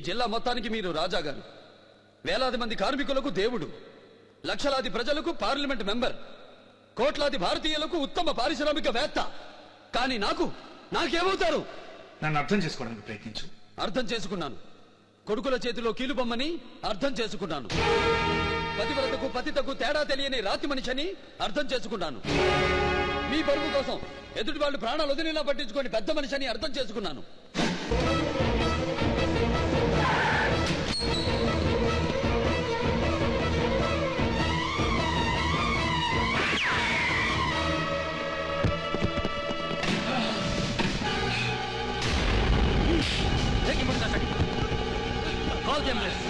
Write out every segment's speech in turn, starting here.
జిల్లా మొత్తానికి మీరు రాజాగారు, వేలాది మంది కార్మికులకు దేవుడు, లక్షలాది ప్రజలకు పార్లమెంట్ మెంబర్, కోట్లాది భారతీయులకు ఉత్తమ పారిశ్రామికవేత్త. కానీ నాకేమవుతారు? నన్ను అర్థం చేసుకోవడానికి ప్రయత్నించు. అర్థం చేసుకున్నాను. కొడుకుల చేతిలో కీలుబొమ్మని అర్థం చేసుకున్నాను. పతివ్రతకు పతితకు తేడా తెలియని రాతి మనిషిని అర్థం చేసుకున్నాను. మీ పరువు కోసం ఎదుటి వాళ్ళు ప్రాణాలు వదిలిలా పట్టించుకొని పెద్ద మనిషిని అర్థం చేసుకున్నాను. Call the ambulance.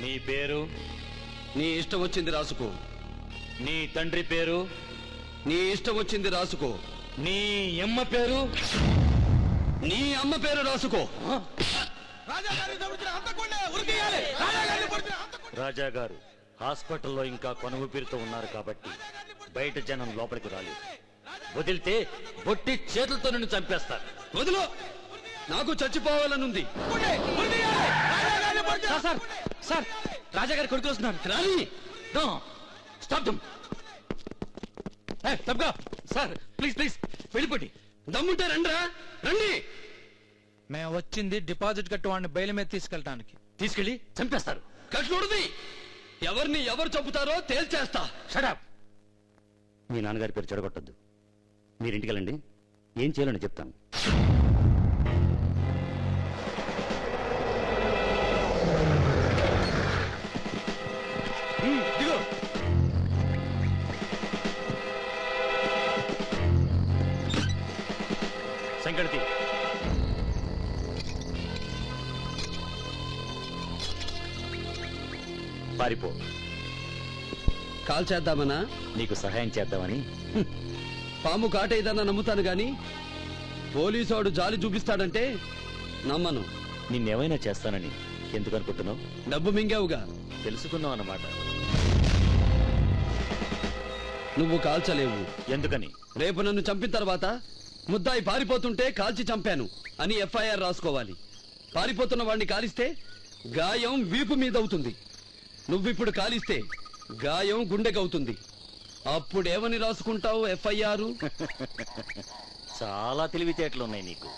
నీ పేరు? నీ ఇష్టం వచ్చింది రాసుకో. నీ తండ్రి పేరు? నీ ఇష్టం వచ్చింది రాసుకో. నీ అమ్మ పేరు? నీ అమ్మ పేరు రాసుకో. రాజా గారు హాస్పిటల్లో ఇంకా కొన ఊపిరితో ఉన్నారు కాబట్టి బయట జనం లోపలికి రాలేదు. వదిలితే బొట్టి చేతులతో నిన్ను చంపేస్తారు. వదిలో, నాకు చచ్చిపోవాలనుంది. సార్, రాజా గారు కొడుకు వస్తున్నారు. రాని, స్టాప్ దమ్. సార్ ప్లీజ్ వెళ్ళిపోండి. దమ్ముంటే రండ్రా, రండి. మేము వచ్చింది డిపాజిట్ కట్టు వాడిని బయట మీద తీసుకెళ్ళటానికి. తీసుకెళ్లి చంపేస్తారు. కట్లుడిది. ఎవరిని ఎవరు చంపుతారో తేల్చేస్తా. షటప్. మీ నాన్నగారి పేరు చెడగొట్టద్దు. మీరింటికి వెళ్ళండి, ఏం చేయాలని చెప్తాను. దిగు. సంకడితి. పారిపో. కాల్ చేద్దామనా? నీకు సహాయం చేద్దామని. పాము కాటేదన్నా నమ్ముతాను గాని పోలీసోడు జాలి చూపిస్తాడంటే నమ్మను. నిన్నేమైనా చేస్తానని ఎందుకు అనుకుంటున్నావు? డబ్బు మింగావుగా. తెలుసుకున్నావు అన్నమాట. నువ్వు కాల్చలేవు. ఎందుకని? రేపు నన్ను చంపిన తర్వాత ముద్దాయి పారిపోతుంటే కాల్చి చంపాను అని ఎఫ్ఐఆర్ రాసుకోవాలి. పారిపోతున్న వాడిని కాలిస్తే గాయం వీపు మీద అవుతుంది. నువ్విప్పుడు కాలిస్తే గాయం గుండెకవుతుంది. అప్పుడేమని రాసుకుంటావు ఎఫ్ఐఆర్? చాలా తెలివితేటలున్నాయి నీకు.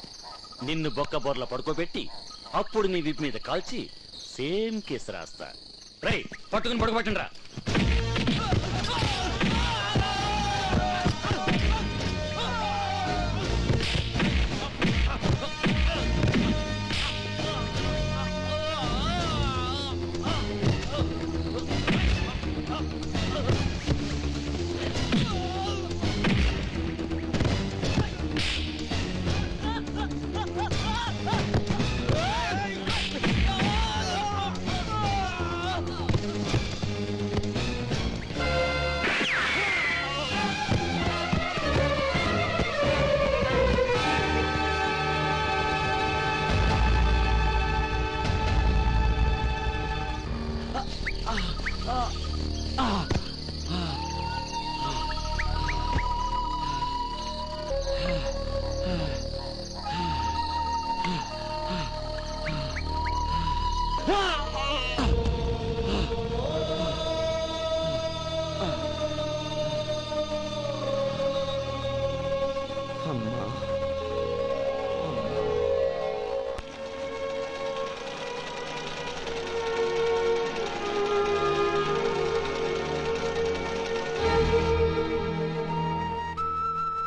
నిన్ను బొక్క బొర్ల పడుకోబెట్టి అప్పుడు నీ వీపు మీద కాల్చి సేమ్ కేసు రాస్తా. రై, పట్టుకుని పడుకోబెట్టండి రా.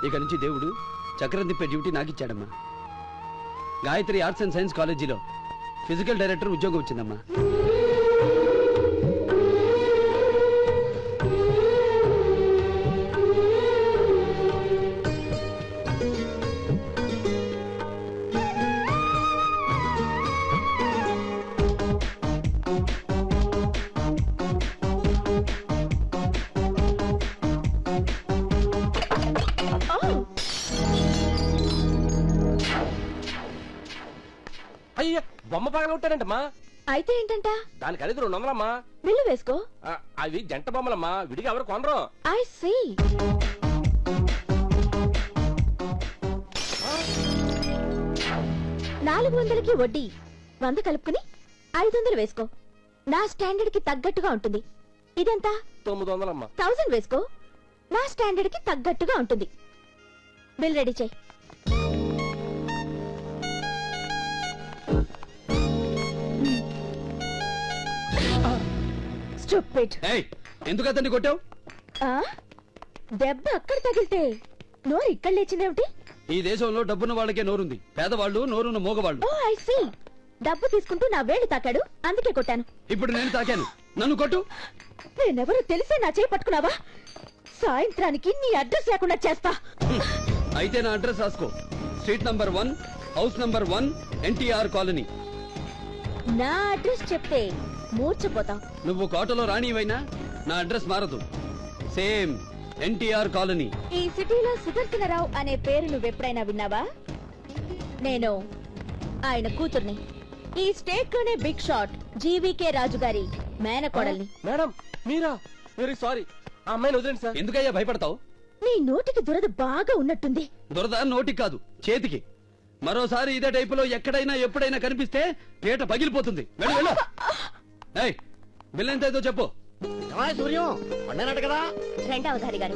ఇక నుంచి దేవుడు చక్రం తిప్పే డ్యూటీ నాకిచ్చాడమ్మా. గాయత్రి ఆర్ట్స్ అండ్ సైన్స్ కాలేజీలో ఫిజికల్ డైరెక్టర్ ఉద్యోగం వచ్చిందమ్మా. అయ్య బొమ్మ పగల ఉంటారంటమ్మా. అయితే ఏంటంట? దాని ఖరీదు 200 అమ్మా. బిల్లు వేసుకో. అవి జంట బొమ్మలమ్మా, విడిగా ఎవరు కొనరు. I see. 400కి వడ్డీ 100 కలుపుకుని 500 వేసుకో. నా స్టాండర్డ్ కి తగ్గట్టుగా ఉంటుంది. ఇదెంత? 900 అమ్మా. 1000 వేసుకో. నా స్టాండర్డ్ కి తగ్గట్టుగా ఉంటుంది. బిల్ రెడీ చేయి. స్టూపిడ్. ఏయ్, ఎందుకు అతన్ని కొట్టావు? దెబ్బ అక్కడ తగిలితే నోరు ఇక్కడ లేచిందేమిటి? ఈ దేశంలో డబ్బున్న వాళ్ళకే నోరుంది, పేదవాళ్ళు నోరున్న మోగవాళ్ళు. ఓ ఐ సీ. డబ్బు తీసుకుంటూ నా వేలు తాకాడు, అందుకే కొట్టాను. ఇప్పుడు నేను తాకాను, నన్ను కొట్టు. నేనెవరో తెలిసే నా చేయి పట్టుకున్నావా? సాయంత్రానికి నీ అడ్రస్ లేకుండా చేస్తా. అయితే నా అడ్రస్ రాసుకో. Street number 1, house number 1, NTR colony. నా అడ్రస్ చెప్తే మూర్చపోతావు. నువ్వు కోటలో రాణివైనా నా అడ్రస్ మారదు. Same NTR colony. ఈ సిటీలో సుదర్శనరావు అనే పేరు నువ్వెప్పుడైనా విన్నావా? నేను ఆయన కూతుర్ని. ఈ స్టేట్ లోనే బిగ్ షాట్ జీవీకే రాజు గారి మేనకోడల్ని. మేడం మీరా? Very sorry. ఆ అమ్మాయిని వదిలేండి సార్. ఎందుకయ్యా భయపడతావు? నీ నోటికి దురద బాగా ఉన్నట్టుంది. దురద నోటికి కాదు, చేతికి. మరోసారి ఇదే టైపులో ఎక్కడైనా ఎప్పుడైనా కనిపిస్తే పీట పగిలిపోతుంది. వెళ్ళు, వెళ్ళు. ఏయ్, బిల్ ఎంత ఏదో చెప్పు. సూర్యం వండనట్టు కదా. రెండవధారి గారు,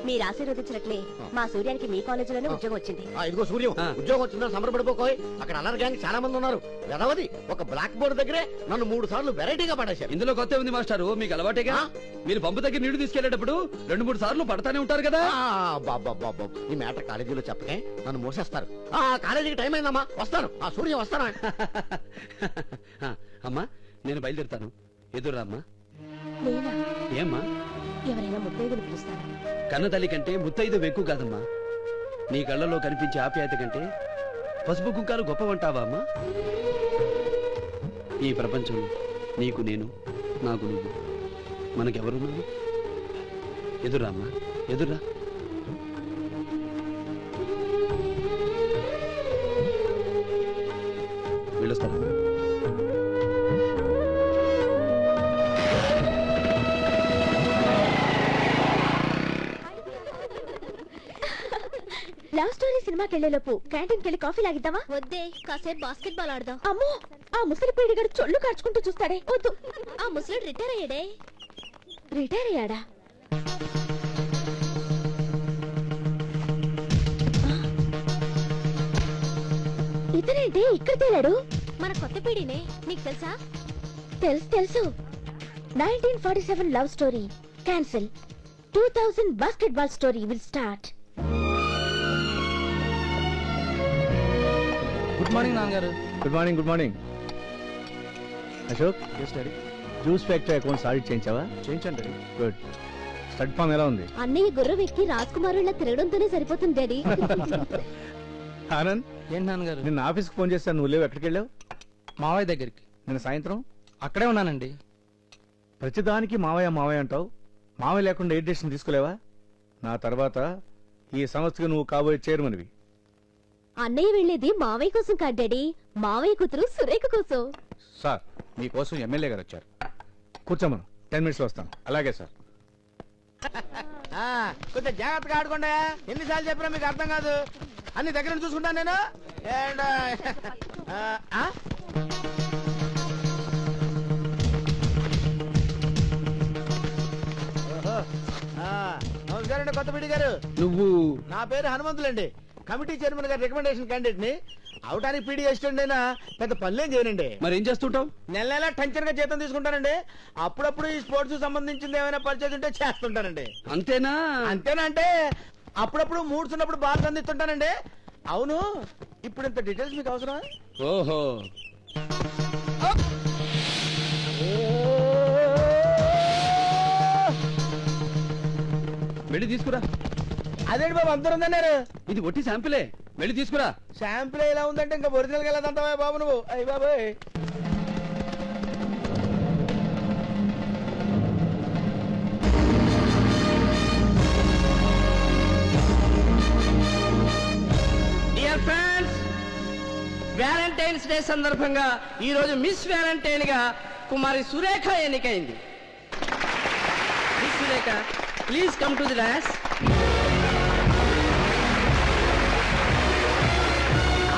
మీరు ఆశీర్వదించినట్లే మా సూర్యానికి మీ కాలేజీలోనే ఉద్యోగం వచ్చింది. ఇదిగో సూర్యం, ఉద్యోగం వచ్చిందని సంబరపడిపోకోయ్. అక్కడ అల్లరి గ్యాంగ్ చాలా మంది ఉన్నారు. వెదవది ఒక బ్లాక్ బోర్డ్ దగ్గరే నన్ను 3 సార్లు వెరైటీగా పడేశారు. ఇందులో కొత్త ఉంది మాస్టారు, మీకు అలవాటేగా. మీరు పంపు దగ్గర నీళ్లు తీసుకెళ్లేటప్పుడు 2-3 సార్లు పడతానే ఉంటారు కదా. బాబా ఈ మ్యాటర్ కాలేజీలో చెప్పకే, నన్ను మోసేస్తారు. కాలేజీకి టైం అయిందమ్మా, వస్తాను. సూర్యం వస్తాను. అమ్మా, నేను బయలుదేరుతాను. ఎదురురా అమ్మా. నేనా? ఏమ్మా? ఎవరైనా ముత్తైదులు పిలుస్తారా? కన్న తల్లి కంటే ముత్తైదు ఎక్కువ కాదమ్మా. నీ కళ్ళలో కనిపించే ఆప్యాయత కంటే పసుపు కుంకాలు గొప్పవంటావా అమ్మా? ఈ ప్రపంచంలో నీకు నేను, నాకు నువ్వు, మనకెవరున్నారు? ఎదురా అమ్మా, ఎదురా. వెళ్ళొస్తాను. లవ్ స్టోరీ సినిమాకి వెళ్లేలోపు క్యాంటీన్కి వెళ్ళి కాఫీ లాగిద్దామా? వద్దే, కాసేపు బాస్కెట్ బాల్ ఆడదాం. అమ్మో, ఆ ముసలి పీడిగాడు చొల్లు కాడ్చుకుంటూ చూస్తాడే. వద్దు. ఆ ముసలుడు రిటైర్ అయ్యాడే. రిటైర్ అయ్యాడా? ఇతనేంటి ఇక్కడ తేలాడు? మన కొత్త పీడినే, నీకు తెలుసా? తెలుసు. 1947 love story cancel. 2000 basketball story will start. Good morning నాన్నగారు. Good morning. Good morning Ashok. Juice factory accounts audit చేయించావా? చేయించండి. గుడ్. స్టడ్ ఫామ్ ఎలా ఉంది? అన్నయ్య గుర్రం ఎక్కి రాజకుమారులా తిరగడంతోనే సరిపోతుంది డాడీ. ఆనంద్, ఏంటి నాన్నగారు? నిన్న ఆఫీస్కి ఫోన్ చేస్తాను, నువ్వు లేవు. ఎక్కడికి వెళ్ళావు? మావయ్య దగ్గరికి. నిన్న సాయంత్రం అక్కడే ఉన్నానండి. ప్రతిదానికి మావయ్య మావయ్య అంటావు. మావయ్య లేకుండా ఏ డెసిషన్ తీసుకోలేవా? నా తర్వాత ఈ సంస్థకి నువ్వు కాబోయే చైర్మన్వి. అన్నయ్య వెళ్ళేది మావయ్య కోసం కాదు డాడీ, మావయ్య కూతురు సురేఖ కోసం. సార్, మీకోసం ఎమ్మెల్యే గారు వచ్చారు. కూర్చోమను, 10 minutes వస్తాను. అలాగే సార్. కొంచెం జాగ్రత్తగా ఆడుకోండి. ఎన్నిసార్లు చెప్పినా మీకు అర్థం కాదు. అన్ని దగ్గర నుంచి చూసుకుంటాను నేను. నమస్కారం అండి కొత్త పీడి గారు. నువ్వు? నా పేరు హనుమంతులండి. కమిటీ చైర్మన్ గారి రికమెండేషన్ క్యాండిడేట్ ని. అవటానికి పీడి అసిస్టెంట్ అయినా పెద్ద పనులేం చేయనండి. మరి ఏం చేస్తుంటావు? నెల నెల టెన్షన్ గా జీతం తీసుకుంటానండి. అప్పుడప్పుడు ఈ స్పోర్ట్స్ సంబంధించింది ఏమైనా పర్చేజ్ ఉంటే చేస్తుంటానండి. అంతేనా? అంతేనా అంటే అప్పుడప్పుడు మూడ్స్ ఉన్నప్పుడు బాగా అందిస్తుంటానండి. అవును, ఇప్పుడు ఇంత డీటెయిల్స్ మీకు అవసరమా? ఓహో, వెళ్ళి తీసుకురా. అదేంటి బాబు అందరూ ఉందన్నారు? ఇది ఒట్టి శాంపిలే, వెళ్ళి తీసుకురా. శాంపుల్ ఎలా ఉందంటే ఇంకా ఒరిజినల్ గా వెళ్ళదంటావా బాబు నువ్వు? అయ్యి బాబాయ్. డియర్ ఫ్రెండ్స్, వ్యాలంటైన్స్ డే సందర్భంగా ఈ రోజు మిస్ వ్యాలంటైన్ గా కుమారి సురేఖ ఎన్నికైంది. Miss Surekha, please come to the dais.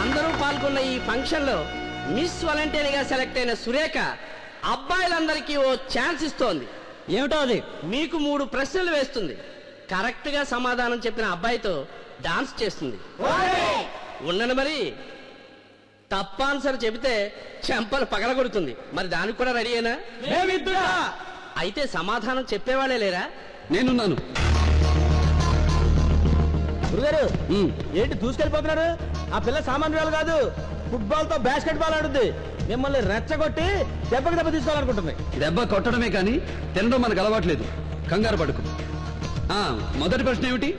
అందరూ పాల్గొన్న ఈ ఫంక్షన్ లో మిస్ వాలంటైన్ గా సెలెక్ట్ అయిన సురేఖ అబ్బాయిలందరికీ ఓ ఛాన్స్ ఇస్తోంది. ఏమిటో అది? మీకు 3 ప్రశ్నలు వేస్తుంది. కరెక్ట్ గా సమాధానం చెప్పిన అబ్బాయితో డాన్స్ చేస్తుంది. ఉండను మరి. తప్ప ఆన్సర్ చెబితే చెంపలు పగలగొడుతుంది. మరి దానికి కూడా రెడీ అయినా? అయితే సమాధానం చెప్పేవాళ్ళే లేరా? నేనున్నాను. గురుగారు, ఉమ్, ఏంటి దూసుకెళ్ళిపోతున్నారు? ఆ పిల్ల సామాన్యురాలు కాదు, ఫుట్బాల్ తో బాస్కెట్ బాల్ ఆడుద్ది. మిమ్మల్ని రెచ్చగొట్టి దెబ్బకి దెబ్బ తీసుకోవాలనుకుంటుంది. దెబ్బ కొట్టడమే కానీ తినడం మనకు అలవాట్లేదు. కంగారు పడుకు. మొదటి ప్రశ్న ఏమిటి?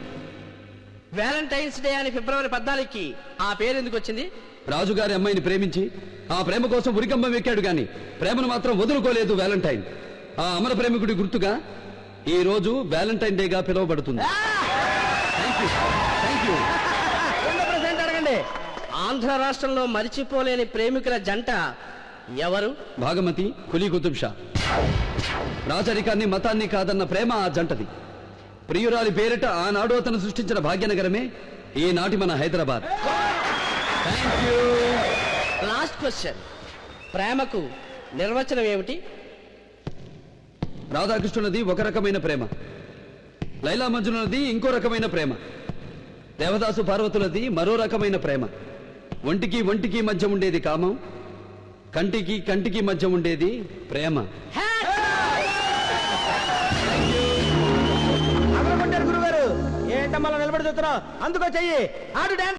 వ్యాలంటైన్స్ డే అని ఫిబ్రవరి 14కి ఆ పేరు ఎందుకు వచ్చింది? రాజుగారి అమ్మాయిని ప్రేమించి ఆ ప్రేమ కోసం ఉరికంబం ఎక్కాడు గాని ప్రేమను మాత్రం వదులుకోలేదు వ్యాలంటైన్. ఆ అమర ప్రేమికుడి గుర్తుగా ఈ రోజు వ్యాలంటైన్ డేగా పిలువబడుతుంది. Thank you. అడగండి. ఆంధ్ర రాష్ట్రంలో మరిచిపోలేని ప్రేమికుల జంట ఎవరు? భాగమతి, కులీ కుతుబ్ షా. రాజరికాన్ని మతాన్ని కాదన్న ప్రేమ ఆ జంటది. ప్రియురాలి పేరిట ఆనాడు అతను సృష్టించిన భాగ్యనగరమే ఈనాటి మన Hyderabad. Thank you. Last question. ప్రేమకు నిర్వచనం ఏమిటి? రాధాకృష్ణునది ఒక రకమైన ప్రేమ, లైలా మజ్నునది ఇంకో రకమైన ప్రేమ, దేవదాసు పార్వతులది మరో రకమైన ప్రేమ. ఒంటికి ఒంటికి మధ్య ఉండేది కామం, కంటికి కంటికి మధ్య ఉండేది ప్రేమ. గురుగారు, ఏంటమ్మా నిలబడి చూస్తున్నావు? అందుకో చెయ్యి, ఆడు డాన్స్.